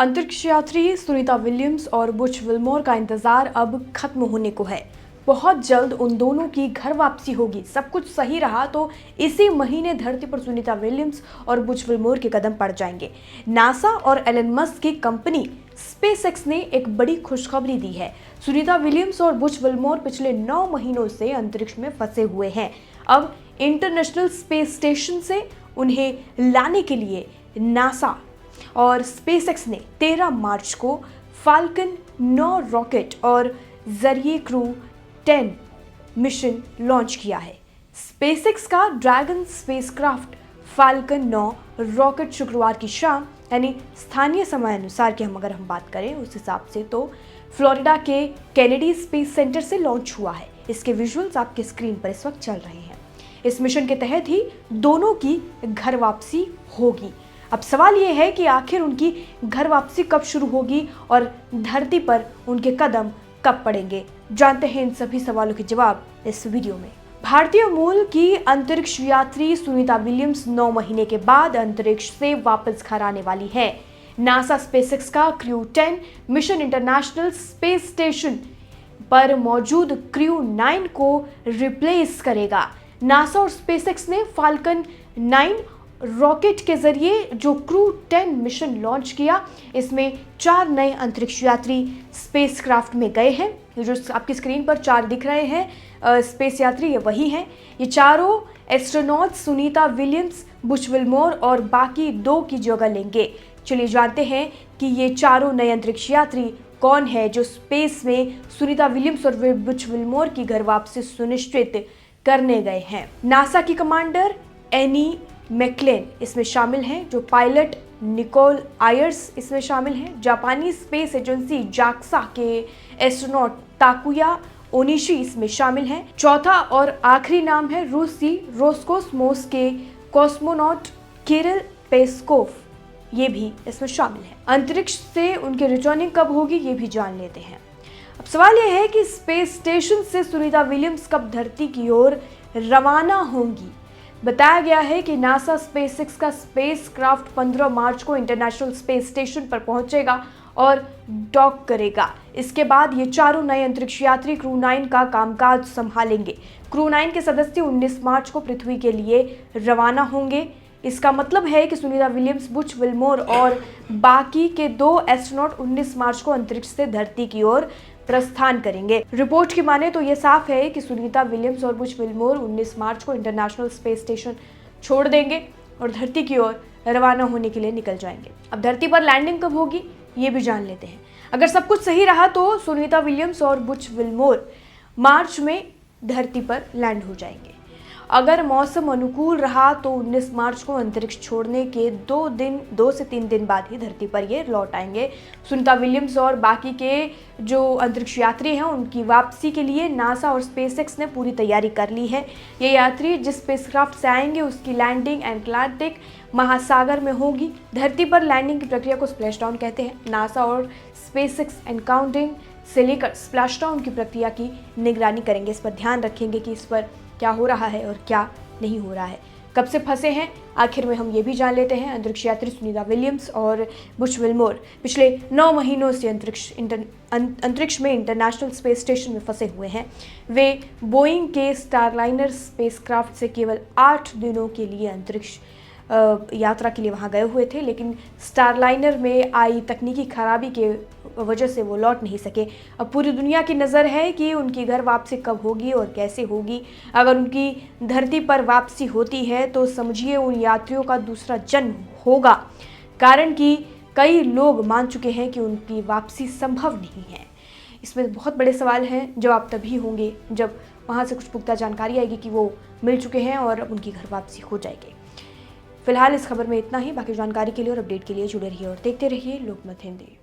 अंतरिक्ष यात्री सुनीता विलियम्स और बुच विल्मोर का इंतजार अब खत्म होने को है। बहुत जल्द उन दोनों की घर वापसी होगी। सब कुछ सही रहा तो इसी महीने धरती पर सुनीता विलियम्स और बुच विल्मोर के कदम पड़ जाएंगे। नासा और एलन मस्क की कंपनी स्पेसएक्स ने एक बड़ी खुशखबरी दी है। सुनीता विलियम्स और बुच विल्मोर पिछले 9 महीनों से अंतरिक्ष में फंसे हुए हैं। अब इंटरनेशनल स्पेस स्टेशन से उन्हें लाने के लिए नासा और स्पेसएक्स ने 13 मार्च को फाल्कन 9 रॉकेट और जरिए क्रू 10 मिशन लॉन्च किया है। स्पेसएक्स का ड्रैगन स्पेसक्राफ्ट फाल्कन 9 रॉकेट शुक्रवार की शाम यानी स्थानीय समय अनुसार की अगर हम बात करें उस हिसाब से तो फ्लोरिडा के केनेडी स्पेस सेंटर से लॉन्च हुआ है। इसके विजुअल्स आपके स्क्रीन पर इस वक्त चल रहे हैं। इस मिशन के तहत ही दोनों की घर वापसी होगी। अब सवाल ये है कि आखिर उनकी घर वापसी कब शुरू होगी और धरती पर उनके कदम कब पड़ेंगे। जानते हैं इन सभी सवालों के जवाब इस वीडियो में। भारतीय मूल की अंतरिक्ष यात्री सुनीता विलियम्स 9 महीने के बाद अंतरिक्ष से वापस घर आने वाली है। नासा स्पेसएक्स का crew 10 mission international space station पर मौजूद क्रू 9 को रिप्लेस करेगा। नासा और स्पेसएक्स ने फाल्कन 9 रॉकेट के जरिए जो क्रू 10 मिशन लॉन्च किया, इसमें 4 नए अंतरिक्ष यात्री स्पेसक्राफ्ट में गए हैं। ये जो आपकी स्क्रीन पर 4 दिख रहे हैं स्पेस यात्री, ये वही हैं। ये चारों astronaut Sunita Williams, Butch Wilmore और बाकी 2 की जगह लेंगे। चलिए जानते हैं कि ये चारों नए अंतरिक्ष यात्री कौन है जो स्पेस में सुनीता विलियम्स और बुच विल्मोर की घर वापसी सुनिश्चित करने गए हैं। नासा की कमांडर एनी मैकलेन इसमें शामिल हैं, जो पायलट निकोल आयर्स इसमें शामिल हैं। जापानी स्पेस एजेंसी जाक्सा के एस्ट्रोनॉट ताकुया ओनिशी इसमें शामिल हैं। चौथा और आखिरी नाम है रूसी रोस्कोसमोस के कॉस्मोनॉट किरिल पेस्कोव, ये भी इसमें शामिल है। अंतरिक्ष से उनकी रिटर्निंग कब होगी ये भी जान लेते हैं। अब सवाल यह है कि स्पेस स्टेशन से सुनीता विलियम्स कब धरती की ओर रवाना होंगी। बताया गया है कि नासा स्पेसएक्स का स्पेसक्राफ्ट 15 मार्च को इंटरनेशनल स्पेस स्टेशन पर पहुंचेगा और डॉक करेगा। इसके बाद ये चारों नए अंतरिक्ष यात्री क्रू 9 का कामकाज संभालेंगे। क्रू 9 के सदस्य 19 मार्च को पृथ्वी के लिए रवाना होंगे। इसका मतलब है कि सुनीता विलियम्स, बुच विल्मोर और बाकी के 2 एस्ट्रोनॉट 19 मार्च को अंतरिक्ष से धरती की ओर प्रस्थान करेंगे। रिपोर्ट की माने तो ये साफ है कि सुनीता विलियम्स और बुच विल्मोर 19 मार्च को इंटरनेशनल स्पेस स्टेशन छोड़ देंगे और धरती की ओर रवाना होने के लिए निकल जाएंगे। अब धरती पर लैंडिंग कब होगी ये भी जान लेते हैं। अगर सब कुछ सही रहा तो सुनीता विलियम्स और बुच विल्मोर मार्च में धरती पर लैंड हो जाएंगे। अगर मौसम अनुकूल रहा तो 19 मार्च को अंतरिक्ष छोड़ने के 2 से 3 दिन बाद ही धरती पर ये लौट आएंगे। सुनीता विलियम्स और बाकी के जो अंतरिक्ष यात्री हैं उनकी वापसी के लिए नासा और स्पेसएक्स ने पूरी तैयारी कर ली है। ये यात्री जिस स्पेसक्राफ्ट से आएंगे उसकी लैंडिंग अटलांटिक महासागर में होगी। धरती पर लैंडिंग की प्रक्रिया को स्प्लैशडाउन कहते हैं। नासा और स्पेसएक्स एनकाउंटिंग से लेकर स्प्लैशडाउन की प्रक्रिया की निगरानी करेंगे। इस पर ध्यान रखेंगे कि इस पर क्या हो रहा है और क्या नहीं हो रहा है, कब से फंसे हैं। आखिर में हम ये भी जान लेते हैं अंतरिक्ष यात्री सुनीता विलियम्स और बुच विल्मोर पिछले 9 महीनों से अंतरिक्ष में इंटरनेशनल स्पेस स्टेशन में फंसे हुए हैं। वे बोइंग के स्टारलाइनर स्पेसक्राफ्ट से केवल 8 दिनों के लिए अंतरिक्ष यात्रा के लिए वहां गए हुए थे, लेकिन स्टारलाइनर में आई तकनीकी खराबी के वजह से वो लौट नहीं सके। अब पूरी दुनिया की नज़र है कि उनकी घर वापसी कब होगी और कैसे होगी। अगर उनकी धरती पर वापसी होती है तो समझिए उन यात्रियों का दूसरा जन्म होगा, कारण कि कई लोग मान चुके हैं कि उनकी वापसी संभव नहीं है। इसमें बहुत बड़े सवाल हैं, जवाब तभी होंगे जब वहाँ से कुछ पुख्ता जानकारी आएगी कि वो मिल चुके हैं और उनकी घर वापसी हो जाएगी। फिलहाल इस खबर में इतना ही। बाकी जानकारी के लिए और अपडेट के लिए जुड़े रहिए और देखते रहिए लोकमत हिंदी।